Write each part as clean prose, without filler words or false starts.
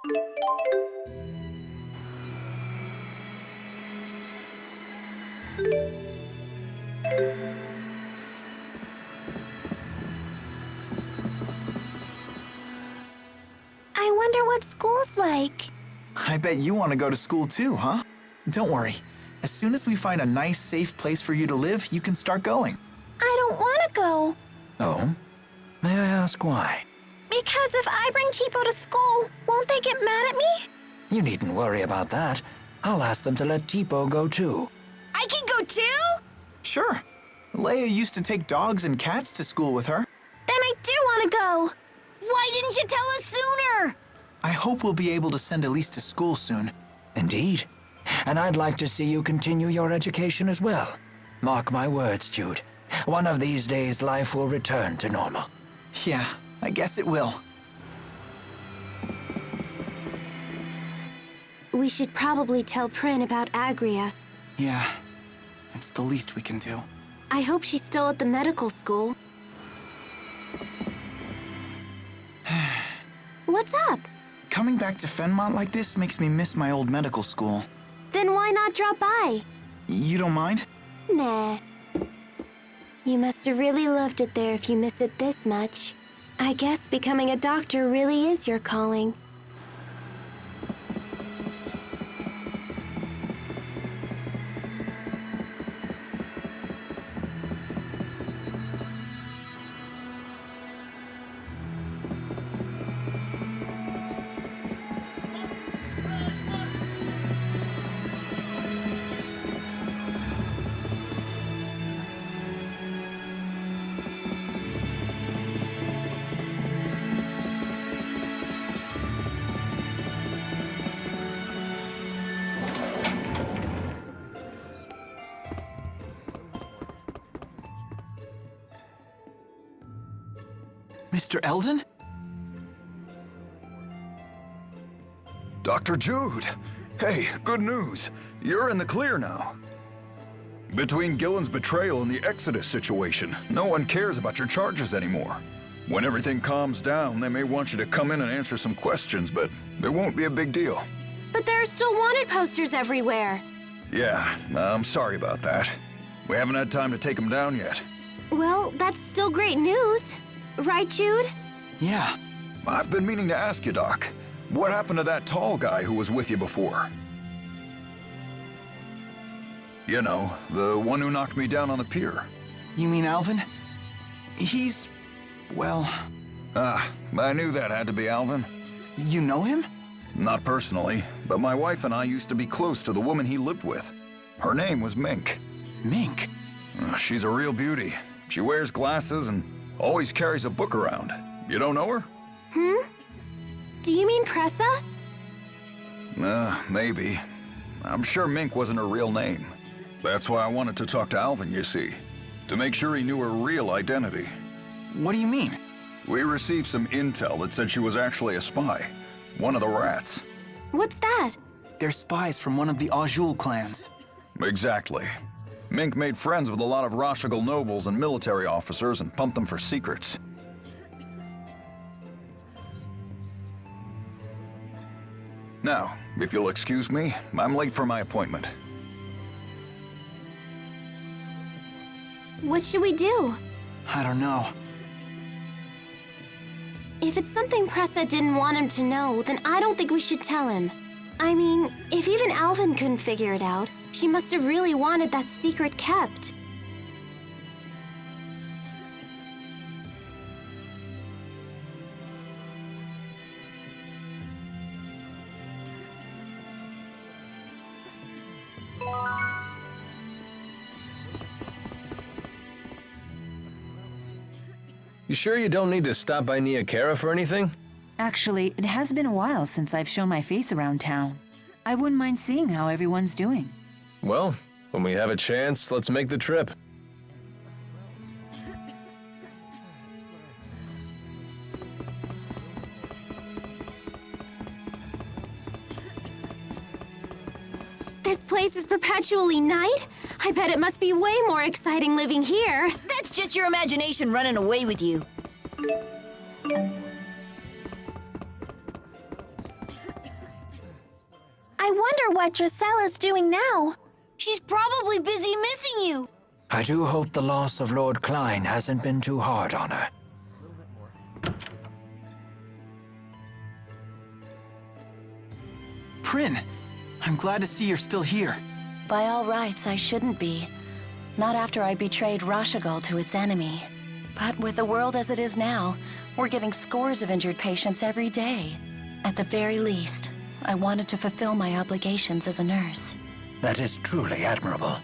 I wonder what school's like. I bet you want to go to school too, huh? Don't worry. As soon as we find a nice, safe place for you to live, you can start going. I don't want to go. Oh? May I ask why? Because if I bring Tipo to school, won't they get mad at me? You needn't worry about that. I'll ask them to let Tipo go too. I can go too? Sure. Leia used to take dogs and cats to school with her. Then I do want to go. Why didn't you tell us sooner? I hope we'll be able to send Elise to school soon. Indeed. And I'd like to see you continue your education as well. Mark my words, Jude. One of these days, life will return to normal. Yeah, I guess it will. We should probably tell Prin about Agria. Yeah, it's the least we can do. I hope she's still at the medical school. What's up? Coming back to Fenmont like this makes me miss my old medical school. Then why not drop by? You don't mind? Nah. You must have really loved it there if you miss it this much. I guess becoming a doctor really is your calling. Mr. Eldon? Dr. Jude! Hey, good news. You're in the clear now. Between Gillen's betrayal and the Exodus situation, no one cares about your charges anymore. When everything calms down, they may want you to come in and answer some questions, but it won't be a big deal. But there are still wanted posters everywhere. Yeah, I'm sorry about that. We haven't had time to take them down yet. Well, that's still great news. Right, Jude? Yeah. I've been meaning to ask you, Doc. What happened to that tall guy who was with you before? You know, the one who knocked me down on the pier. You mean Alvin? He's... well... I knew that had to be Alvin. You know him? Not personally, but my wife and I used to be close to the woman he lived with. Her name was Mink. Mink? She's a real beauty. She wears glasses and always carries a book around. You don't know her? Do you mean Pressa? Maybe. I'm sure Mink wasn't her real name. That's why I wanted to talk to Alvin, you see. To make sure he knew her real identity. What do you mean? We received some intel that said she was actually a spy. One of the rats. What's that? They're spies from one of the Azul clans. Exactly. Mink made friends with a lot of Rashagal nobles and military officers and pumped them for secrets. Now, if you'll excuse me, I'm late for my appointment. What should we do? I don't know. If it's something Pressa didn't want him to know, then I don't think we should tell him. I mean, if even Alvin couldn't figure it out, she must have really wanted that secret kept. You sure you don't need to stop by Nia Kara for anything? Actually, it has been a while since I've shown my face around town. I wouldn't mind seeing how everyone's doing. Well, when we have a chance, let's make the trip. This place is perpetually night? I bet it must be way more exciting living here. That's just your imagination running away with you. wonder what Drusella's doing now. She's probably busy missing you. I do hope the loss of Lord Klein hasn't been too hard on her. Prin, I'm glad to see you're still here. By all rights, I shouldn't be. Not after I betrayed Rashagal to its enemy. But with the world as it is now, we're getting scores of injured patients every day. At the very least, I wanted to fulfill my obligations as a nurse. That is truly admirable.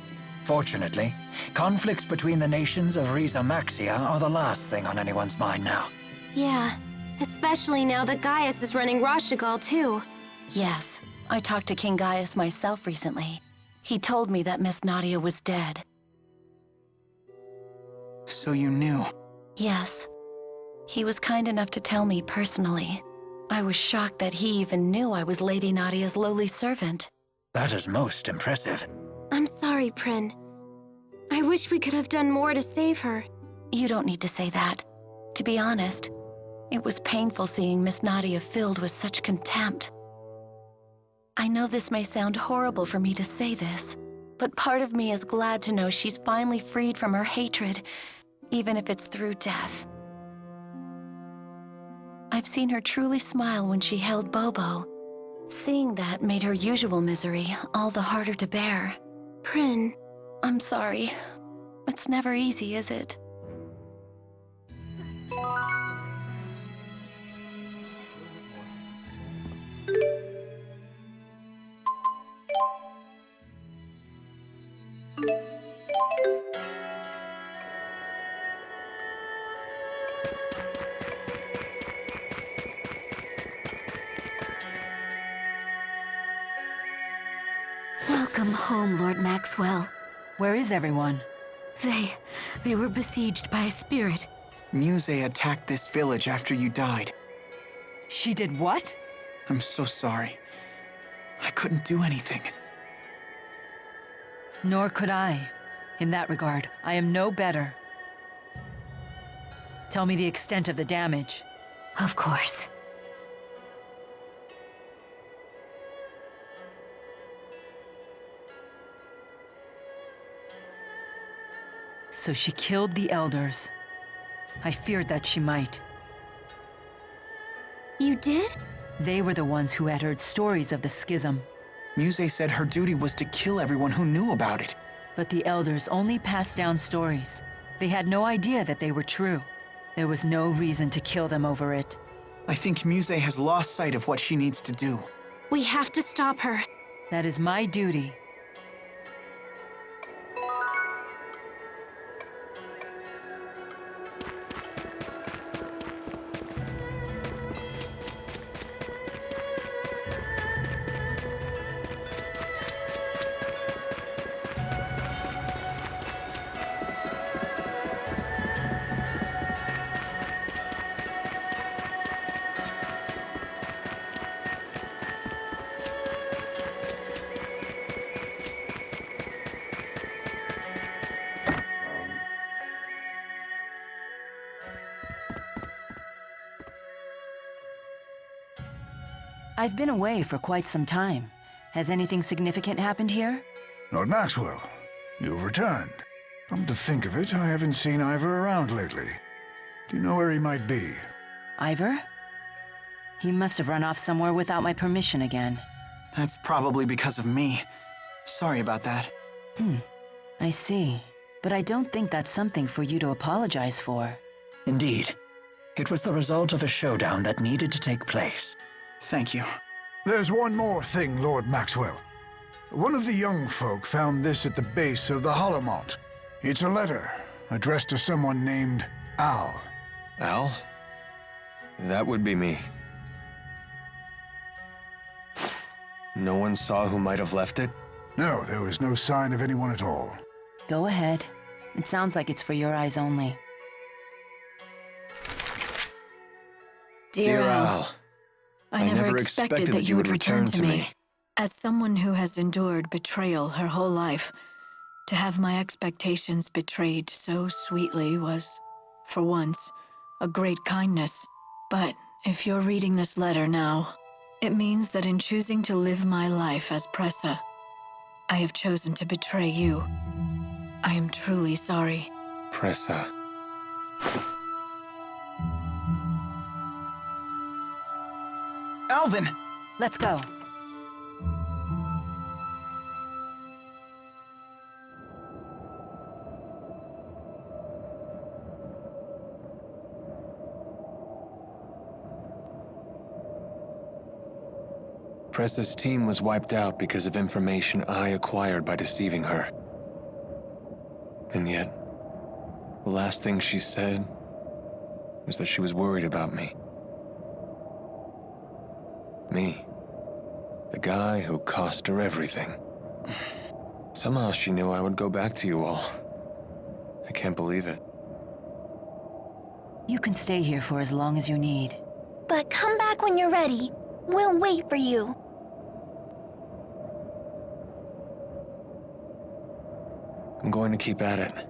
Fortunately, conflicts between the nations of Riza Maxia are the last thing on anyone's mind now. Yeah, especially now that Gaius is running Rashagal too. Yes, I talked to King Gaius myself recently. He told me that Miss Nadia was dead. So you knew? Yes. He was kind enough to tell me personally. I was shocked that he even knew I was Lady Nadia's lowly servant. That is most impressive. I'm sorry, Prin. I wish we could have done more to save her. You don't need to say that. To be honest, it was painful seeing Miss Nadia filled with such contempt. I know this may sound horrible for me to say this, but part of me is glad to know she's finally freed from her hatred, even if it's through death. I've seen her truly smile when she held Bobo. Seeing that made her usual misery all the harder to bear. Prin. I'm sorry. It's never easy, is it? Welcome home, Lord Maxwell. Where is everyone? They were besieged by a spirit. Muse attacked this village after you died. She did what? I'm so sorry. I couldn't do anything. Nor could I. In that regard, I am no better. Tell me the extent of the damage. Of course. So she killed the elders. I feared that she might. You did? They were the ones who had heard stories of the schism. Muse said her duty was to kill everyone who knew about it. But the elders only passed down stories. They had no idea that they were true. There was no reason to kill them over it. I think Muse has lost sight of what she needs to do. We have to stop her. That is my duty. I've been away for quite some time. Has anything significant happened here? Lord Maxwell, you've returned. Come to think of it, I haven't seen Ivor around lately. Do you know where he might be? Ivor? He must have run off somewhere without my permission again. That's probably because of me. Sorry about that. I see. But I don't think that's something for you to apologize for. Indeed. It was the result of a showdown that needed to take place. Thank you. There's one more thing, Lord Maxwell. One of the young folk found this at the base of the Hollowmont. It's a letter addressed to someone named Al. Al? That would be me. No one saw who might have left it? No, there was no sign of anyone at all. Go ahead. It sounds like it's for your eyes only. Dear Al, I never expected that you would return to me. As someone who has endured betrayal her whole life, to have my expectations betrayed so sweetly was, for once, a great kindness. But if you're reading this letter now, It means that in choosing to live my life as Pressa, I have chosen to betray you. I am truly sorry. Pressa. Alvin! Let's go. Pressa's team was wiped out because of information I acquired by deceiving her. And yet, the last thing she said was that she was worried about me. Me. The guy who cost her everything. Somehow she knew I would go back to you all. I can't believe it. You can stay here for as long as you need. But come back when you're ready. We'll wait for you. I'm going to keep at it.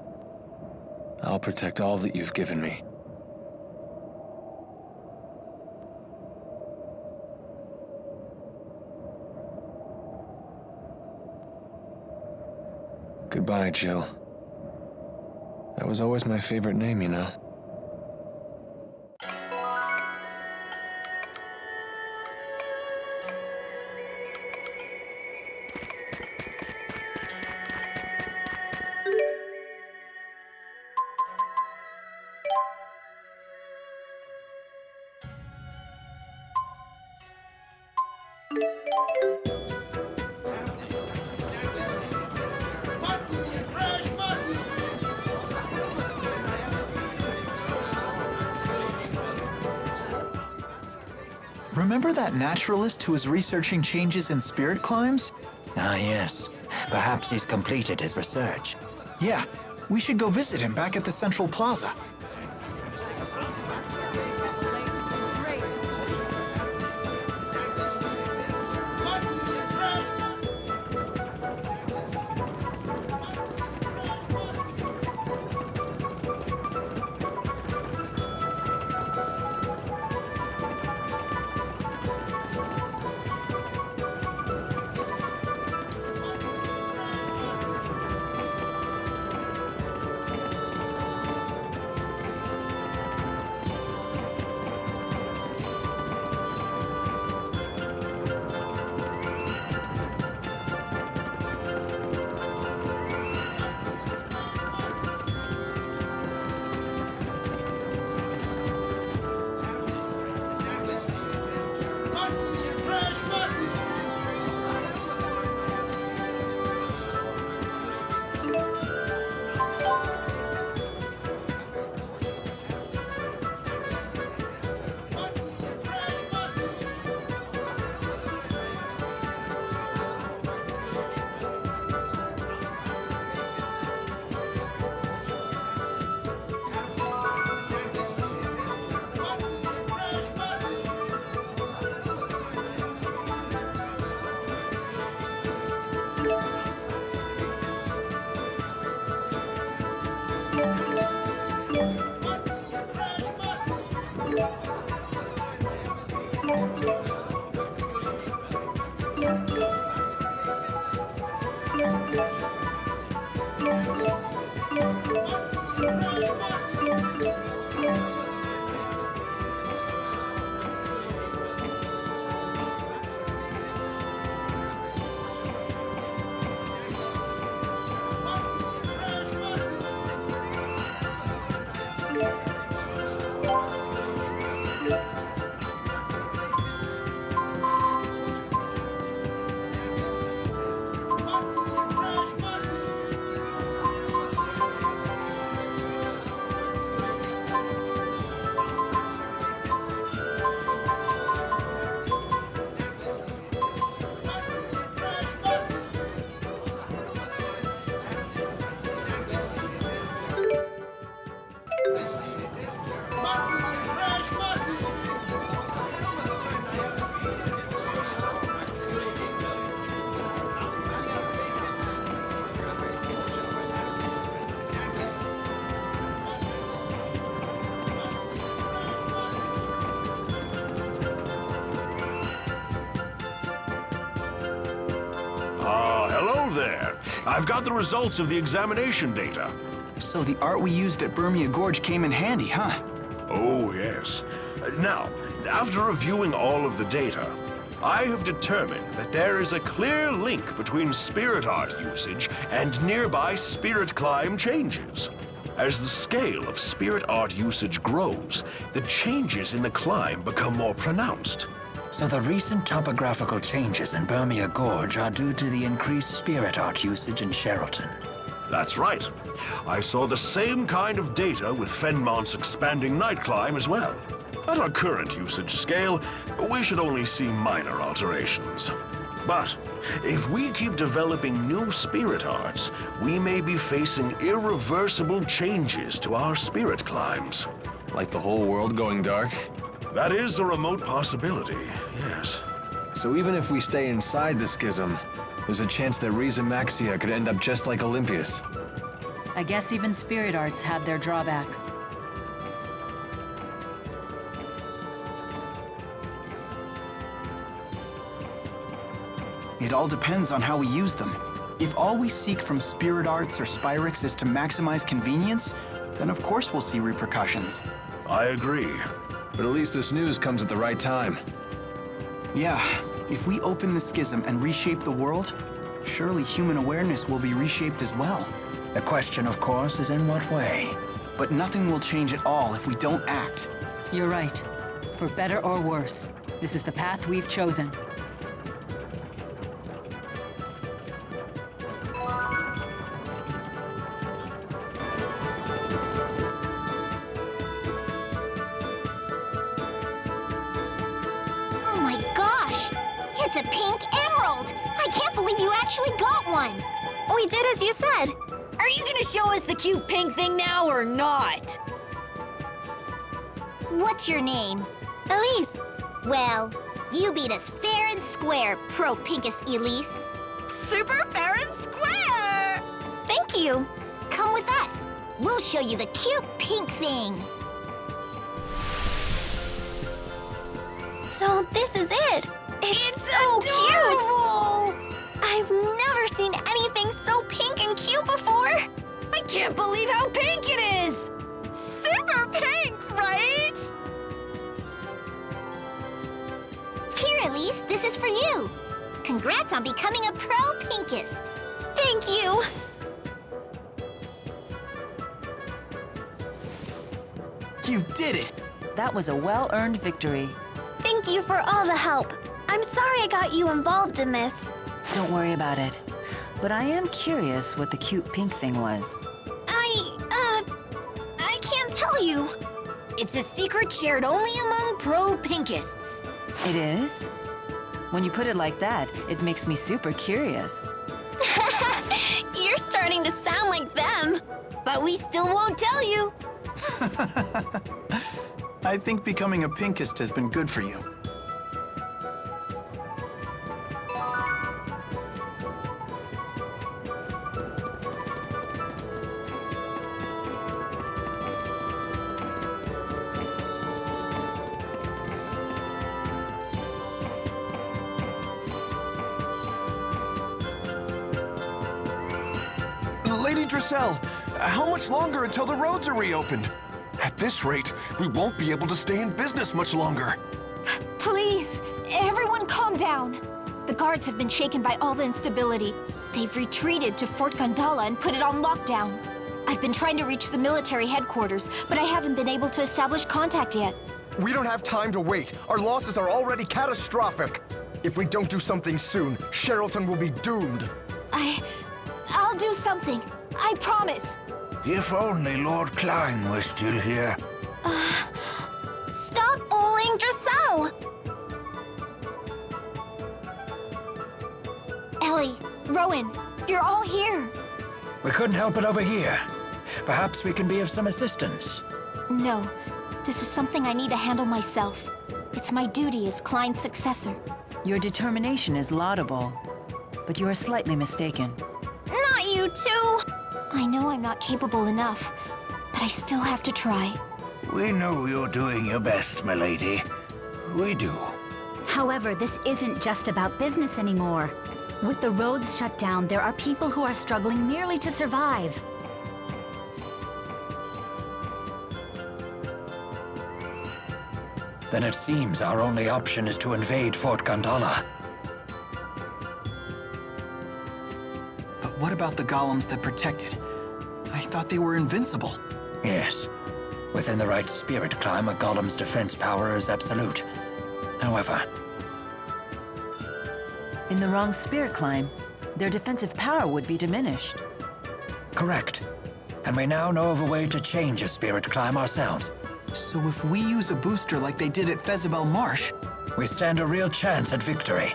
I'll protect all that you've given me. Goodbye, Jill. That was always my favorite name, you know. Remember that naturalist who was researching changes in spirit climbs? Ah, yes. Perhaps he's completed his research. Yeah, we should go visit him back at the Central Plaza. there. I've got the results of the examination data. So the art we used at Burmia Gorge came in handy, huh? Oh, yes. Now, after reviewing all of the data, I have determined that there is a clear link between spirit art usage and nearby spirit climb changes. As the scale of spirit art usage grows, the changes in the climb become more pronounced. So the recent topographical changes in Burmia Gorge are due to the increased spirit art usage in Sherrilton. That's right. I saw the same kind of data with Fenmont's expanding night climb as well. At our current usage scale, we should only see minor alterations. But if we keep developing new spirit arts, we may be facing irreversible changes to our spirit climbs. Like the whole world going dark? That is a remote possibility, yes. So even if we stay inside the schism, there's a chance that Riza Maxia could end up just like Olympias. I guess even spirit arts have their drawbacks. It all depends on how we use them. If all we seek from spirit arts or Spyrix is to maximize convenience, then of course we'll see repercussions. I agree. But at least this news comes at the right time. Yeah, if we open the schism and reshape the world, surely human awareness will be reshaped as well. The question, of course, is in what way? But nothing will change at all if we don't act. You're right. For better or worse, this is the path we've chosen. Oh my gosh! It's a pink emerald! I can't believe you actually got one! We did as you said. Are you gonna show us the cute pink thing now or not? What's your name? Elise. Well, you beat us fair and square, Pro Pinkus Elise. Super fair and square! Thank you. Come with us. We'll show you the cute pink thing. So this is it. It's so adorable! cute! I've never seen anything so pink and cute before. I can't believe how pink it is! Super pink, right? Here, Elise, this is for you. Congrats on becoming a Pro Pinkist. Thank you. You did it! That was a well-earned victory. Thank you for all the help. I'm sorry I got you involved in this. Don't worry about it. But I am curious what the cute pink thing was. I can't tell you. It's a secret shared only among Pro Pinkists. It is? When you put it like that, it makes me super curious. You're starting to sound like them. But we still won't tell you. I think becoming a pinkist has been good for you. Lady Dressel, how much longer until the roads are reopened? At this rate, we won't be able to stay in business much longer. Please, everyone calm down. The guards have been shaken by all the instability. They've retreated to Fort Gandala and put it on lockdown. I've been trying to reach the military headquarters, but I haven't been able to establish contact yet. We don't have time to wait. Our losses are already catastrophic. If we don't do something soon, Sherrilton will be doomed. I'll do something. I promise. If only Lord Klein were still here. Stop bullying Dressel! Ellie, Rowan, you're all here. We couldn't help it over here. Perhaps we can be of some assistance. No, this is something I need to handle myself. It's my duty as Klein's successor. Your determination is laudable, but you are slightly mistaken. Not you too! I know I'm not capable enough, but I still have to try. We know you're doing your best, milady. We do. However, this isn't just about business anymore. With the roads shut down, there are people who are struggling merely to survive. Then it seems our only option is to invade Fort Gandala. But what about the golems that protect it? I thought they were invincible. Yes. Within the right spirit climb, a golem's defense power is absolute. However... In the wrong spirit climb, their defensive power would be diminished. Correct. And we now know of a way to change a spirit climb ourselves. So if we use a booster like they did at Fezabel Marsh... we stand a real chance at victory.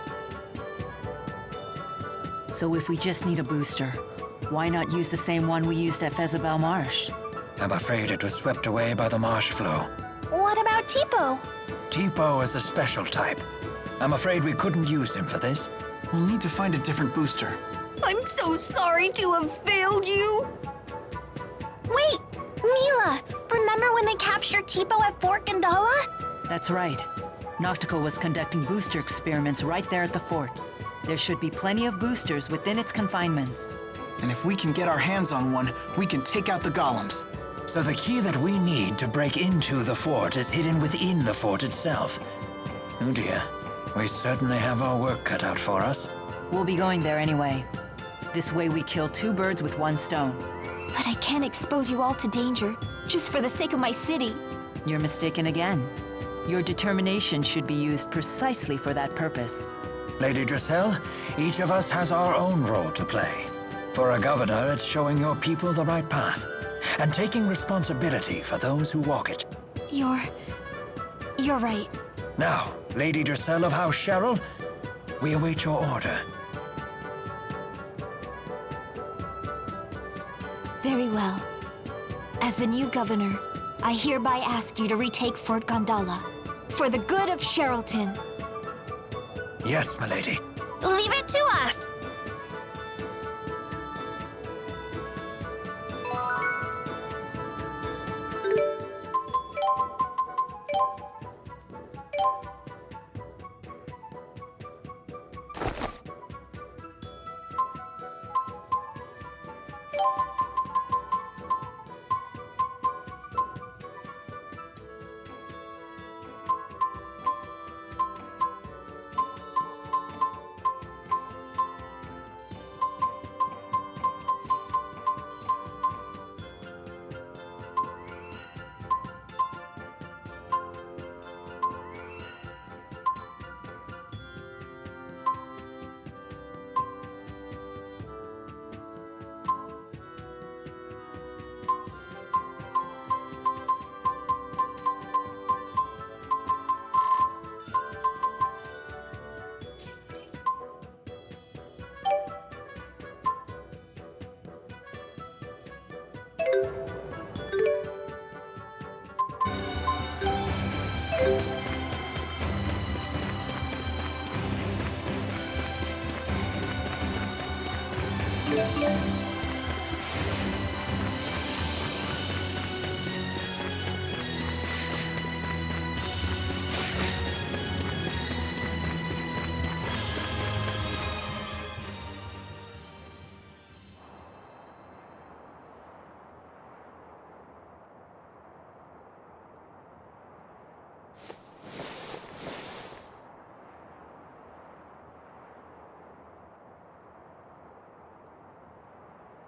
So if we just need a booster, why not use the same one we used at Fezabel Marsh? I'm afraid it was swept away by the marsh flow. What about Tipo? Tipo is a special type. I'm afraid we couldn't use him for this. We'll need to find a different booster. I'm so sorry to have failed you. Wait! Milla! Remember when they captured Tipo at Fort Gandala? That's right. Noctical was conducting booster experiments right there at the fort. There should be plenty of boosters within its confinements. And if we can get our hands on one, we can take out the golems. So the key that we need to break into the fort is hidden within the fort itself. Oh dear. We certainly have our work cut out for us. We'll be going there anyway. This way we kill two birds with one stone. But I can't expose you all to danger, just for the sake of my city. You're mistaken again. Your determination should be used precisely for that purpose. Lady Drissel, each of us has our own role to play. For a governor, it's showing your people the right path, and taking responsibility for those who walk it. You're right. Now, Lady Drissel of House Cheryl, we await your order. Very well. As the new governor, I hereby ask you to retake Fort Gandala, for the good of Cherylton. Yes, my lady. Leave it to us!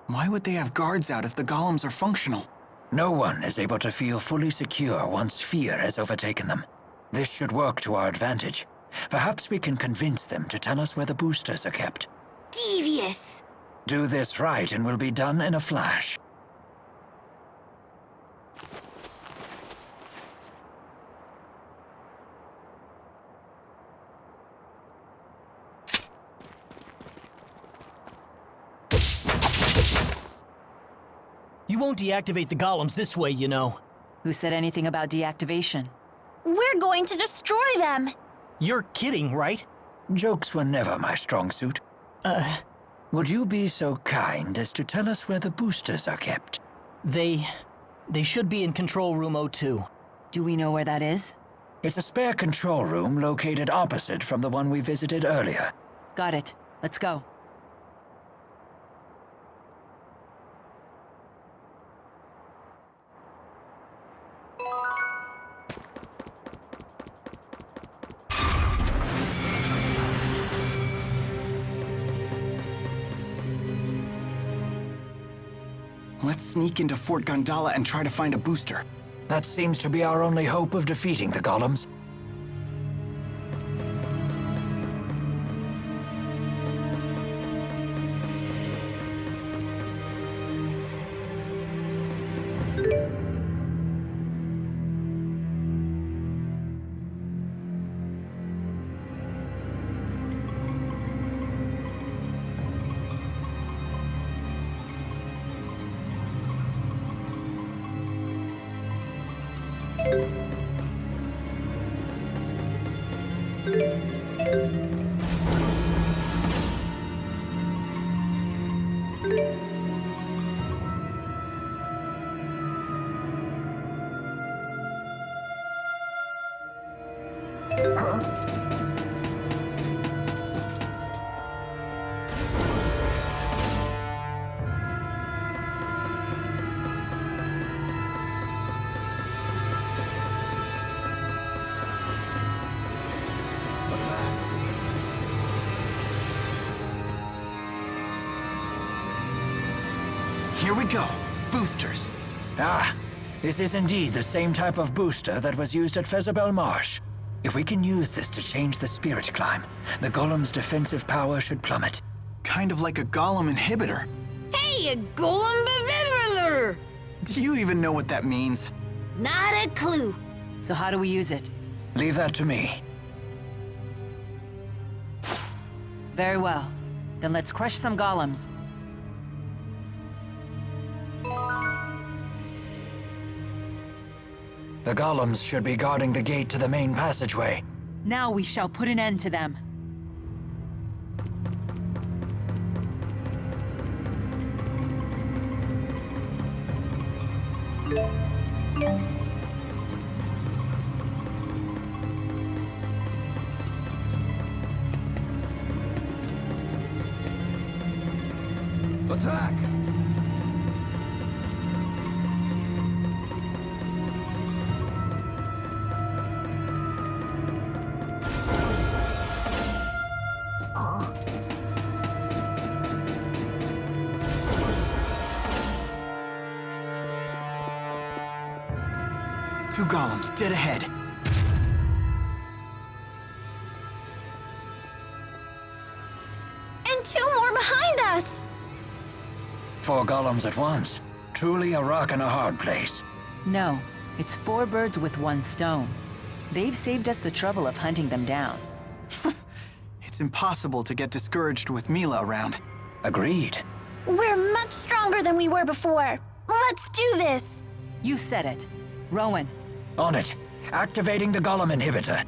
Why would they have guards out if the golems are functional? No one is able to feel fully secure once fear has overtaken them. This should work to our advantage. Perhaps we can convince them to tell us where the boosters are kept. Devious! Do this right and we'll be done in a flash. You won't deactivate the golems this way, you know. Who said anything about deactivation? We're going to destroy them! You're kidding, right? Jokes were never my strong suit. Would you be so kind as to tell us where the boosters are kept? They should be in Control Room 02. Do we know where that is? It's a spare control room located opposite from the one we visited earlier. Got it. Let's go. Let's sneak into Fort Gandala and try to find a booster. That seems to be our only hope of defeating the Golems. Here we go. Boosters. Ah, this is indeed the same type of booster that was used at Fezabel Marsh. If we can use this to change the spirit climb, the Golem's defensive power should plummet. Kind of like a Golem inhibitor. Hey, a Golem inhibitor! Do you even know what that means? Not a clue. So how do we use it? Leave that to me. Very well. Then let's crush some Golems. The Golems should be guarding the gate to the main passageway. Now we shall put an end to them. Attack! Two Golems, dead ahead. And two more behind us! 4 Golems at once. Truly a rock and a hard place. No, it's 4 birds with 1 stone. They've saved us the trouble of hunting them down. It's impossible to get discouraged with Milla around. Agreed. We're much stronger than we were before. Let's do this! You said it. Rowan. On it. Activating the Golem inhibitor.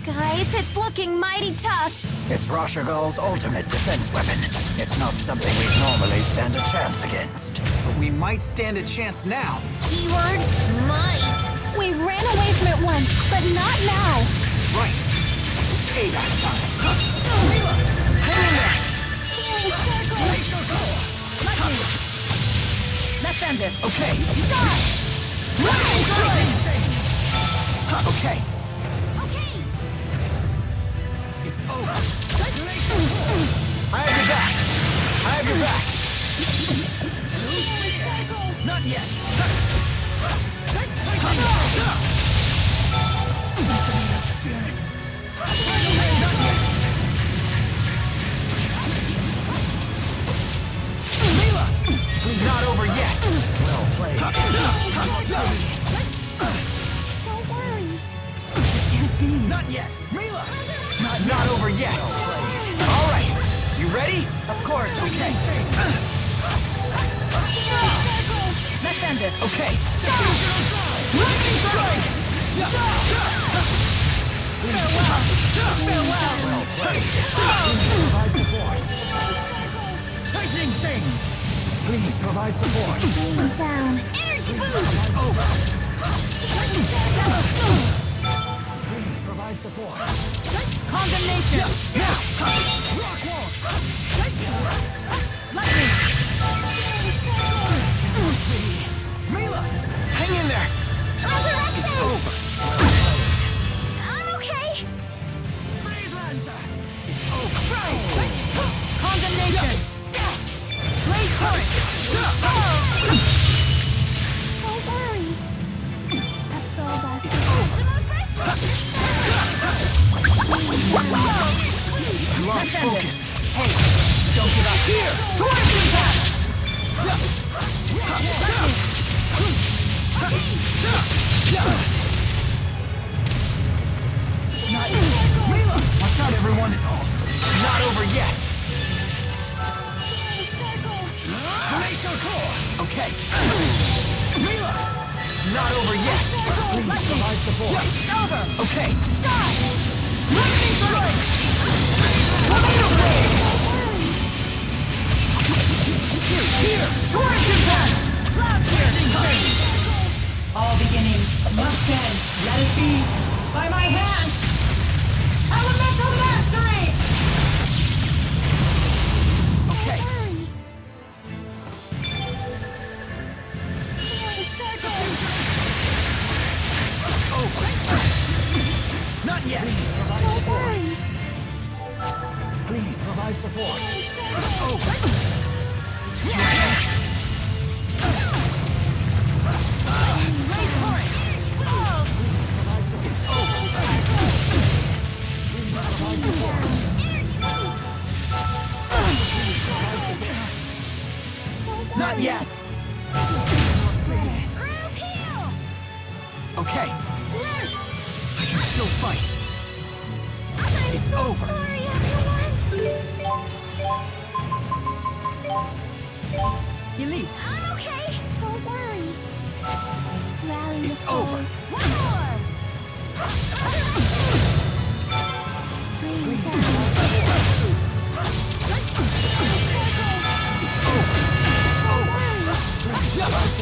Guys, it's looking mighty tough. It's Roshagal's ultimate defense weapon. It's not something we'd normally stand a chance against. But we might stand a chance now. Keyword, might. We ran away from it once, but not now. Right. Payback time. Milla, hang in there. Healing circle. Lightning. Let's end it. Okay. Stop. Okay. It's over. I have your back. I have your back. Not yet. Milla! Not over yet. Well played. Don't worry. Not yet. Milla! Not over yet. All right. You ready? Of course. Okay. Let's end it. Okay. Lightning strike! Farewell. Well played. Provide support. Lightning things. Please provide support. Cool me down. Energy Please provide support. Condemnation! Rock wall! Lightning! Milla! Hang in there! Resurrection! Over. I'm okay. Freeze Lancer! Condemnation! Blade current! Don't worry. Absolve us. You lost focus. Hey, don't give up. Here! Towards impact! Milla! Watch out, everyone. Not over yet. Glacial core. Okay. Milla! It's not over yet. Please provide support. Over! Okay. Lightning strike! Tornado blade! Here! Towards impact! Cloud piercing blade! All beginnings must end. Let it be by my hand! Elemental mastery! Okay. Not yet. Don't worry. Please provide support. Not yet. Okay. I can still fight. It's over. Sorry, everyone. You leave. I'm okay. Don't worry. Rally the It's over. souls. One more. Bring down.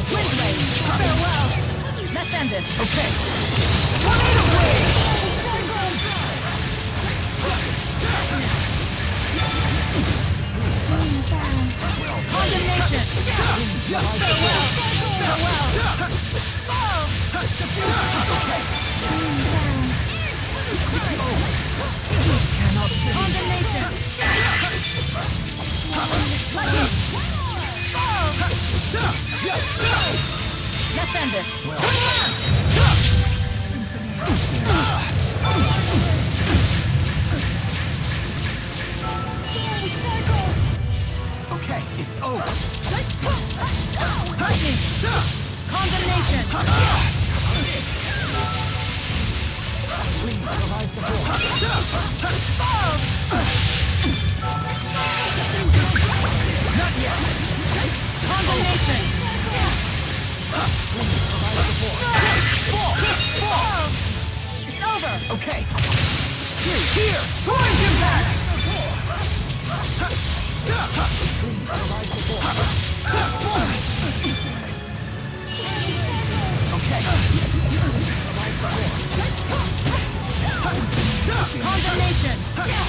Wind blade! Farewell! Let's end this. Okay. Tornado blade! Condemnation! Farewell! Farewell! Condemnation! Let's end this. Okay, it's over. Lightning! Condemnation! Please provide support. Not yet. Condemnation! Please provide support. It's over! Okay. Here! Towards impact! Please provide support. Okay. Condemnation! Farewell!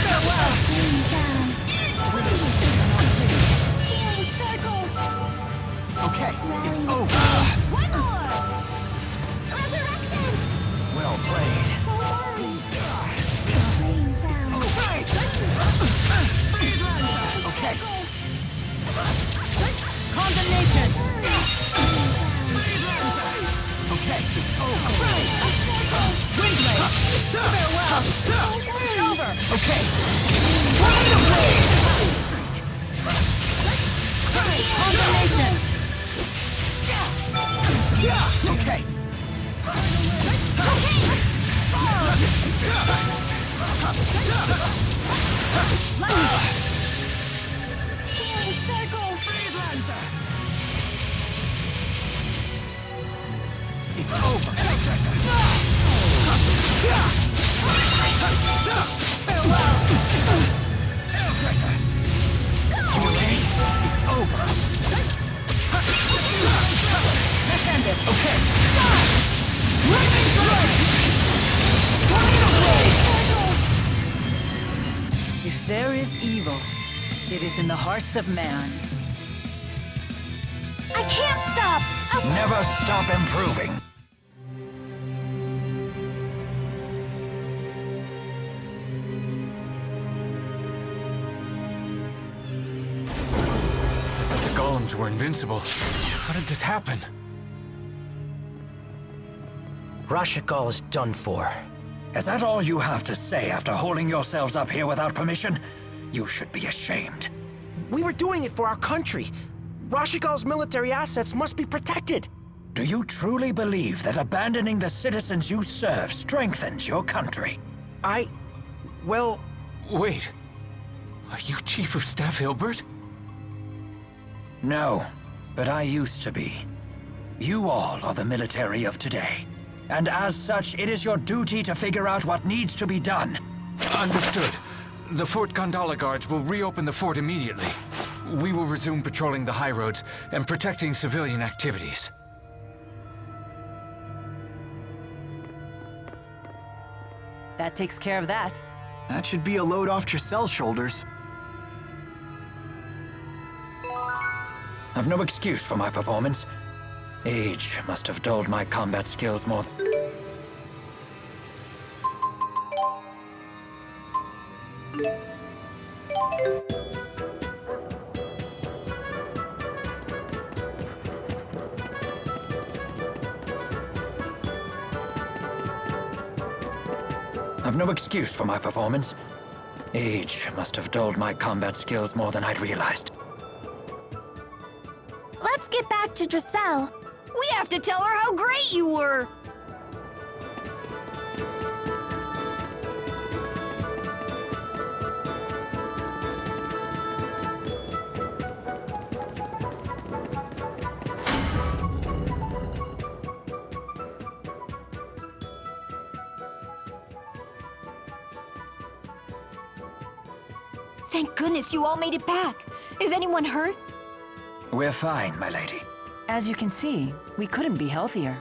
Farewell! Okay, it's over. One more. Resurrection. Well played. Don't worry. Rain down. Freeze evil. It is in the hearts of man. I can't stop! Never stop improving. The Golems were invincible. How did this happen? Rashikal is done for. Is that all you have to say after holding yourselves up here without permission? You should be ashamed. We were doing it for our country. Rashikal's military assets must be protected. Do you truly believe that abandoning the citizens you serve strengthens your country? Well... Wait. Are you Chief of Staff Hilbert? No, but I used to be. You all are the military of today. And as such, it is your duty to figure out what needs to be done. Understood. The Fort Gandala guards will reopen the fort immediately. We will resume patrolling the high roads and protecting civilian activities. That takes care of that. That should be a load off Giselle's shoulders. I've no excuse for my performance. Age must have dulled my combat skills more than... I've no excuse for my performance. Age must have dulled my combat skills more than I'd realized. Let's get back to Giselle. We have to tell her how great you were! Thank goodness you all made it back. Is anyone hurt? We're fine, my lady. As you can see, we couldn't be healthier.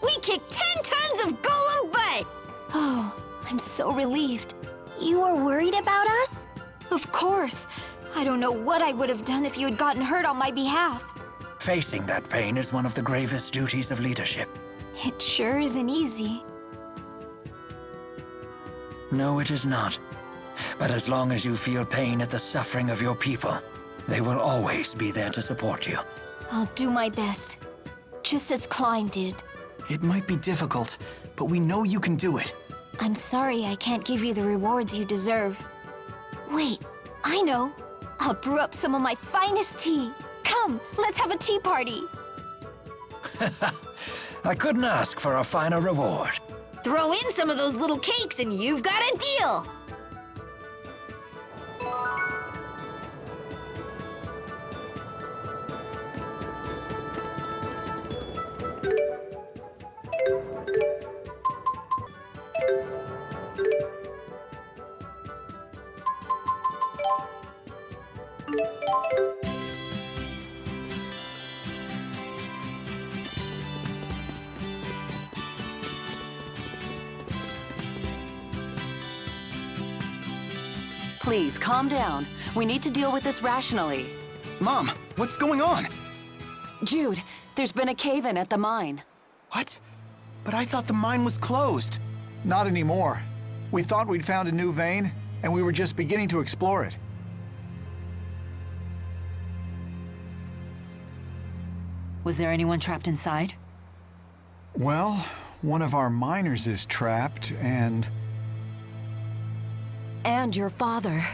We kicked 10 tons of Golem butt! Oh, I'm so relieved. You were worried about us? Of course. I don't know what I would have done if you had gotten hurt on my behalf. Facing that pain is one of the gravest duties of leadership. It sure isn't easy. No, it is not. But as long as you feel pain at the suffering of your people, they will always be there to support you. I'll do my best. Just as Klein did. It might be difficult, but we know you can do it. I'm sorry I can't give you the rewards you deserve. Wait, I know. I'll brew up some of my finest tea. Come, let's have a tea party. I couldn't ask for a finer reward. Throw in some of those little cakes and you've got a deal. Please, calm down. We need to deal with this rationally. Mom, what's going on? Jude, there's been a cave-in at the mine. What? But I thought the mine was closed. Not anymore. We thought we'd found a new vein, and we were just beginning to explore it. Was there anyone trapped inside? Well, one of our miners is trapped, and your father.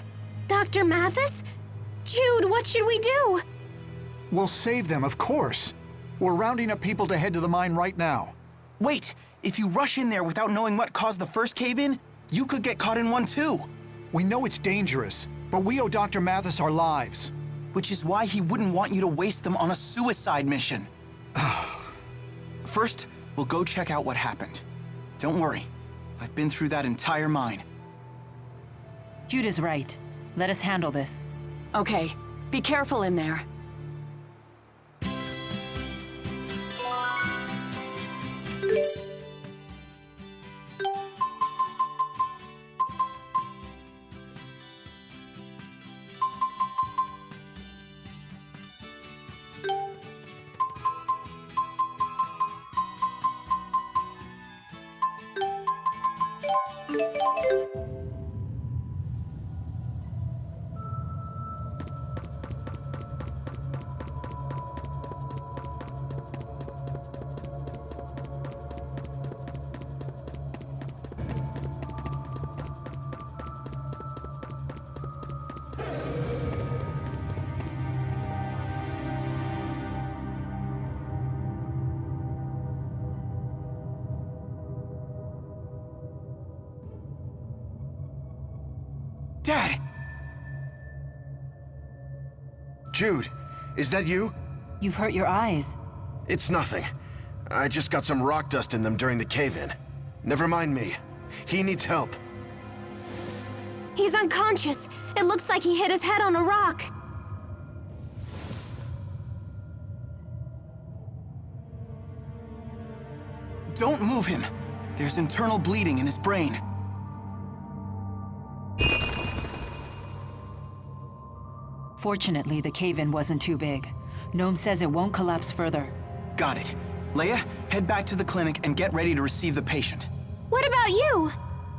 Dr. Mathis? Jude, what should we do? we'll save them, of course. We're rounding up people to head to the mine right now. Wait, if you rush in there without knowing what caused the first cave-in, you could get caught in one too. We know it's dangerous, but we owe Dr. Mathis our lives. Which is why he wouldn't want you to waste them on a suicide mission. First, we'll go check out what happened. Don't worry, I've been through that entire mine. Jude is right. Let us handle this. Okay, be careful in there. Dad! Jude, is that you? You've hurt your eyes. It's nothing. I just got some rock dust in them during the cave-in. Never mind me. He needs help. He's unconscious. It looks like he hit his head on a rock. Don't move him. There's internal bleeding in his brain. Fortunately, the cave-in wasn't too big. Gnome says it won't collapse further. Got it. Leia, head back to the clinic and get ready to receive the patient. What about you?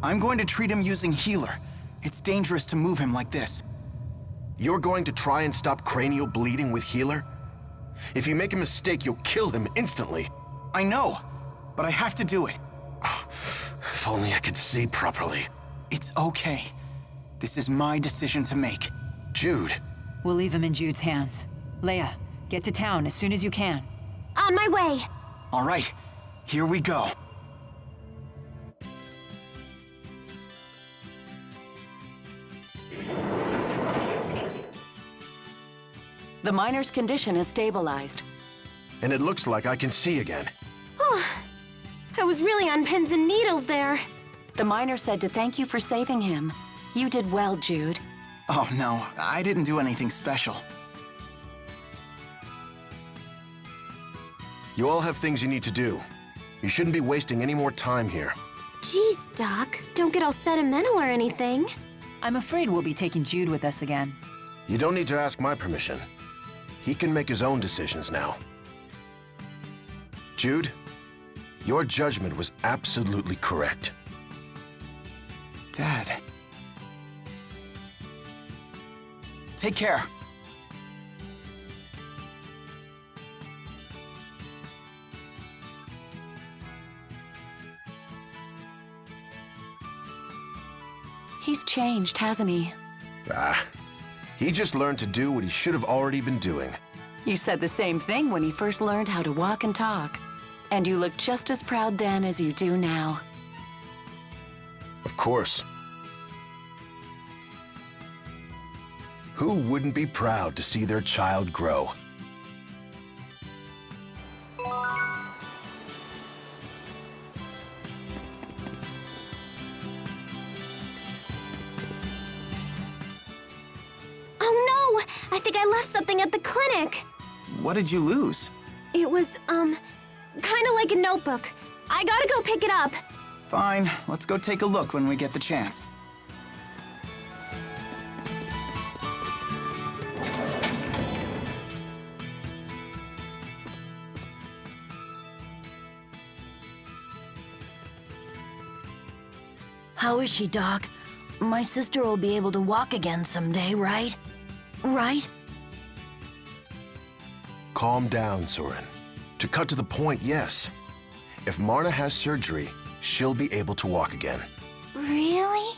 I'm going to treat him using healer. It's dangerous to move him like this. You're going to try and stop cranial bleeding with healer? If you make a mistake, you'll kill him instantly. I know, but I have to do it. If only I could see properly. It's okay. This is my decision to make. Jude. We'll leave him in Jude's hands. Leia, get to town as soon as you can. On my way. All right, here we go. The miner's condition is stabilized. And it looks like I can see again. I was really on pins and needles there. The miner said to thank you for saving him. You did well, Jude. Oh no, I didn't do anything special. You all have things you need to do. You shouldn't be wasting any more time here. Jeez, Doc. Don't get all sentimental or anything. I'm afraid we'll be taking Jude with us again. You don't need to ask my permission. He can make his own decisions now. Jude, your judgment was absolutely correct. Dad. Take care. He's changed, hasn't he? He just learned to do what he should have already been doing. You said the same thing when he first learned how to walk and talk. And you looked just as proud then as you do now. Of course. Who wouldn't be proud to see their child grow? Oh no! I think I left something at the clinic. What did you lose? It was, kind of like a notebook. I gotta go pick it up. Fine, let's go take a look when we get the chance. How is she, Doc? My sister will be able to walk again someday, right? Right? Calm down, Soren. To cut to the point, yes. If Marna has surgery, she'll be able to walk again. Really?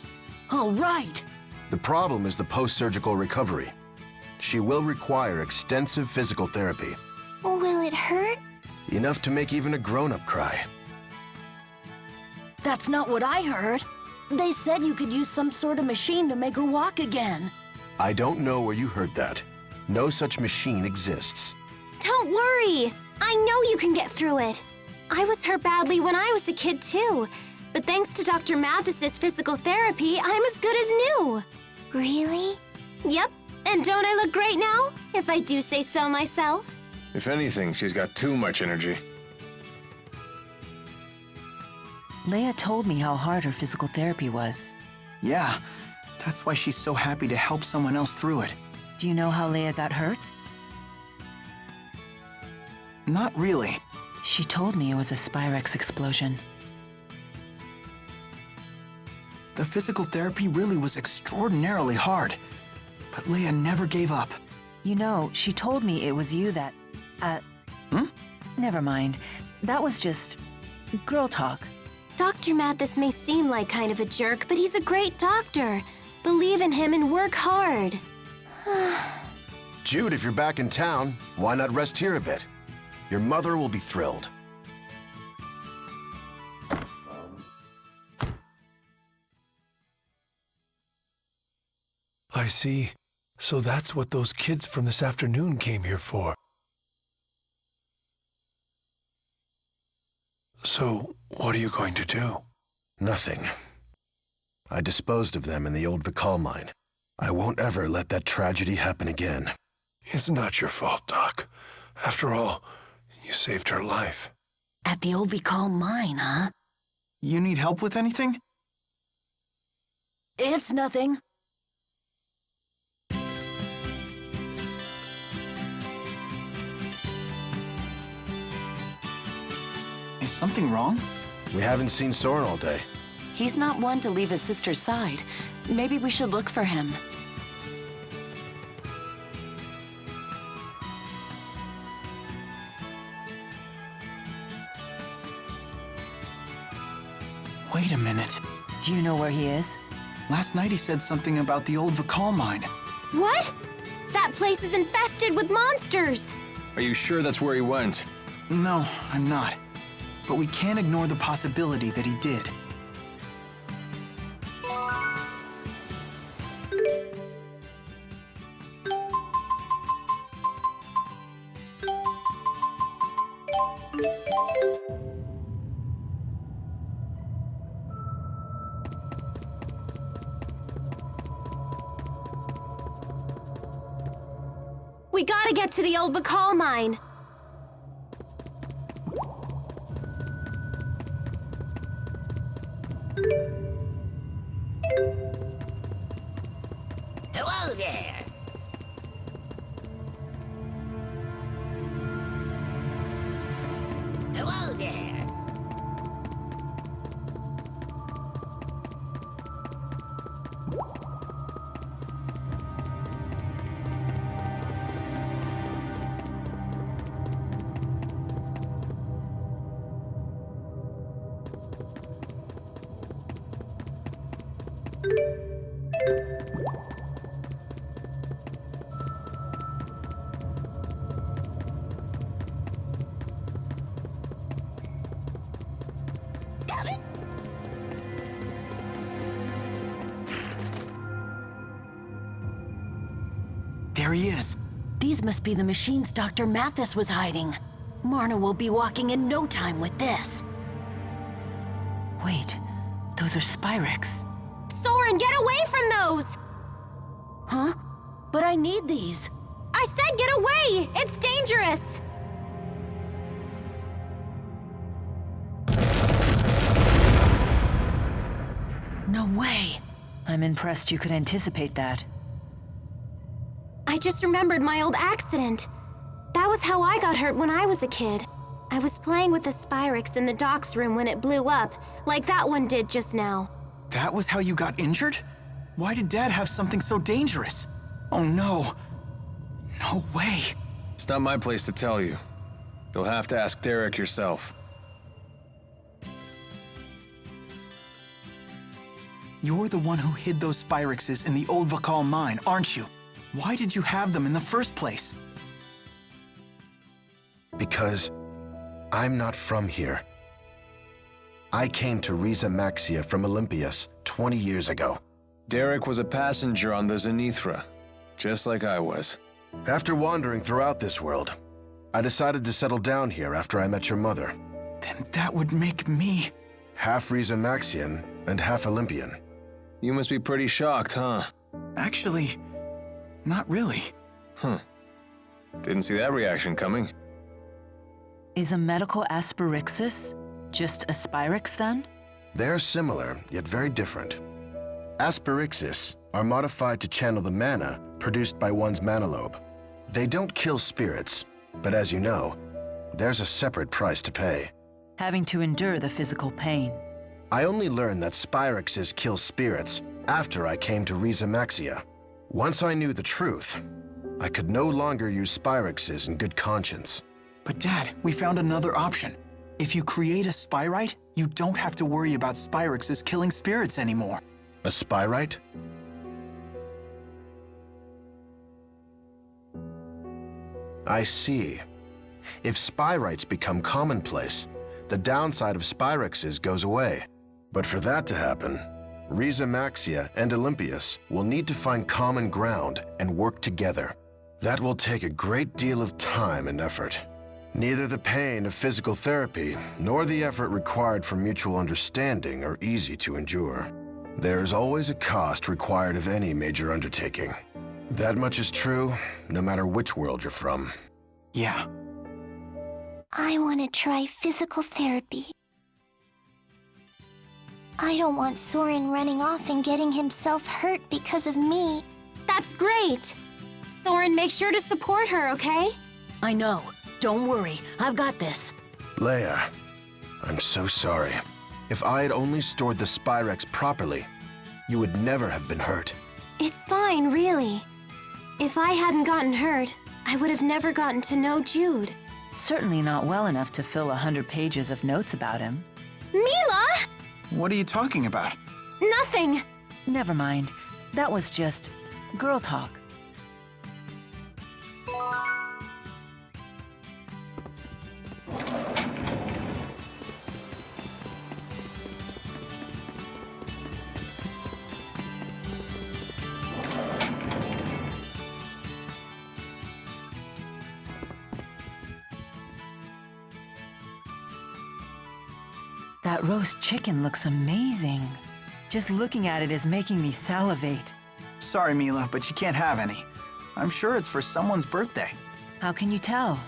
All right. The problem is the post-surgical recovery. She will require extensive physical therapy. Will it hurt? Enough to make even a grown-up cry. That's not what I heard. They said you could use some sort of machine to make her walk again. I don't know where you heard that. No such machine exists. Don't worry. I know you can get through it. I was hurt badly when I was a kid, too. But thanks to Dr. Mathis's physical therapy, I'm as good as new. Really? Yep. And don't I look great now? If I do say so myself. If anything, she's got too much energy. Leia told me how hard her physical therapy was. Yeah, that's why she's so happy to help someone else through it. Do you know how Leia got hurt? Not really. She told me it was a Spyrex explosion. The physical therapy really was extraordinarily hard. But Leia never gave up. You know, she told me it was you that... Never mind. That was just... girl talk. Dr. Mathis may seem like kind of a jerk, but he's a great doctor. Believe in him and work hard. Jude, if you're back in town, why not rest here a bit? Your mother will be thrilled. I see. So that's what those kids from this afternoon came here for. So, what are you going to do? Nothing. I disposed of them in the old Vikal mine. I won't ever let that tragedy happen again. It's not your fault, Doc. After all, you saved her life. At the old Vikal mine, huh? You need help with anything? It's nothing. Is something wrong? We haven't seen Soren all day. He's not one to leave his sister's side. Maybe we should look for him. Wait a minute. Do you know where he is? Last night he said something about the old Vikal mine. What? That place is infested with monsters! Are you sure that's where he went? No, I'm not. But we can't ignore the possibility that he did. We gotta get to the old Vikal mine. Hello there. Hello there. Got it. There he is. These must be the machines Dr. Mathis was hiding. Marna will be walking in no time with this. Wait, those are Spyrex. Soren, get away from those! Huh? But I need these. I said get away! It's dangerous! No way. I'm impressed you could anticipate that. I just remembered my old accident. That was how I got hurt when I was a kid. I was playing with the Spyrex in the docks room when it blew up, like that one did just now. That was how you got injured? Why did Dad have something so dangerous? Oh no. No way. It's not my place to tell you. You'll have to ask Derek yourself. You're the one who hid those Spyrexes in the old Vikal mine, aren't you? Why did you have them in the first place? Because I'm not from here. I came to Riza Maxia from Olympias 20 years ago. Derek was a passenger on the Zenithra, just like I was. After wandering throughout this world, I decided to settle down here after I met your mother. Then that would make me... half Riza Maxian and half Olympian. You must be pretty shocked, huh? Actually, not really. Didn't see that reaction coming. Is a medical asperixis just a Spyrex then? They're similar, yet very different. Asperixis are modified to channel the mana produced by one's mana lobe. They don't kill spirits, but as you know, there's a separate price to pay. Having to endure the physical pain. I only learned that Spyrexes kill spirits after I came to Riza Maxia. Once I knew the truth, I could no longer use Spyrexes in good conscience. But Dad, we found another option. If you create a Spyrite, you don't have to worry about Spyrexes killing spirits anymore. A Spyrite? I see. If Spyrites become commonplace, the downside of Spyrexes goes away. But for that to happen, Riza Maxia and Olympius will need to find common ground and work together. That will take a great deal of time and effort. Neither the pain of physical therapy nor the effort required for mutual understanding are easy to endure. There is always a cost required of any major undertaking. That much is true, no matter which world you're from. Yeah. I want to try physical therapy. I don't want Soren running off and getting himself hurt because of me. That's great! Soren, make sure to support her, okay? I know. Don't worry. I've got this. Leia, I'm so sorry. If I had only stored the Spyrex properly, you would never have been hurt. It's fine, really. If I hadn't gotten hurt, I would have never gotten to know Jude. Certainly not well enough to fill 100 pages of notes about him. Milla! What are you talking about? Nothing. Never mind. That was just girl talk. That roast chicken looks amazing. Just looking at it is making me salivate. Sorry, Milla, but you can't have any. I'm sure it's for someone's birthday. How can you tell?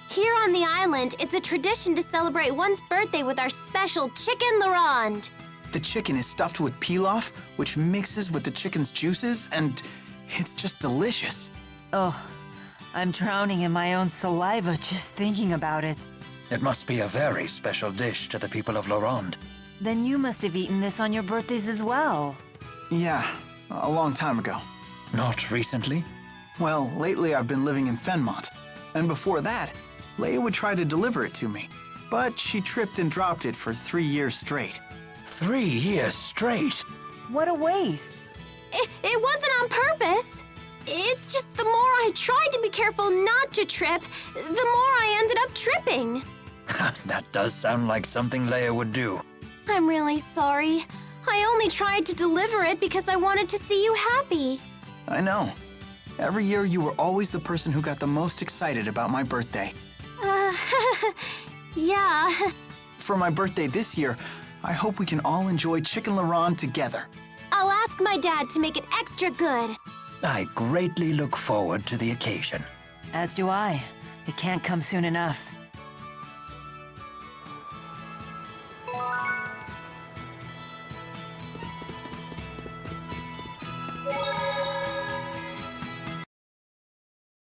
Here on the island, it's a tradition to celebrate one's birthday with our special chicken Larande. The chicken is stuffed with pilaf, which mixes with the chicken's juices, and it's just delicious. Oh, I'm drowning in my own saliva just thinking about it. It must be a very special dish to the people of Larande. Then you must have eaten this on your birthdays as well. Yeah, a long time ago. Not recently? Well, lately I've been living in Fenmont. And before that, Leia would try to deliver it to me. But she tripped and dropped it for 3 years straight. 3 years straight? What a waste. It wasn't on purpose. It's just the more I tried to be careful not to trip, the more I ended up tripping. That does sound like something Leia would do. I'm really sorry. I only tried to deliver it because I wanted to see you happy. I know. Every year you were always the person who got the most excited about my birthday. Yeah. For my birthday this year, I hope we can all enjoy Chicken Larande together. I'll ask my dad to make it extra good. I greatly look forward to the occasion. As do I. It can't come soon enough.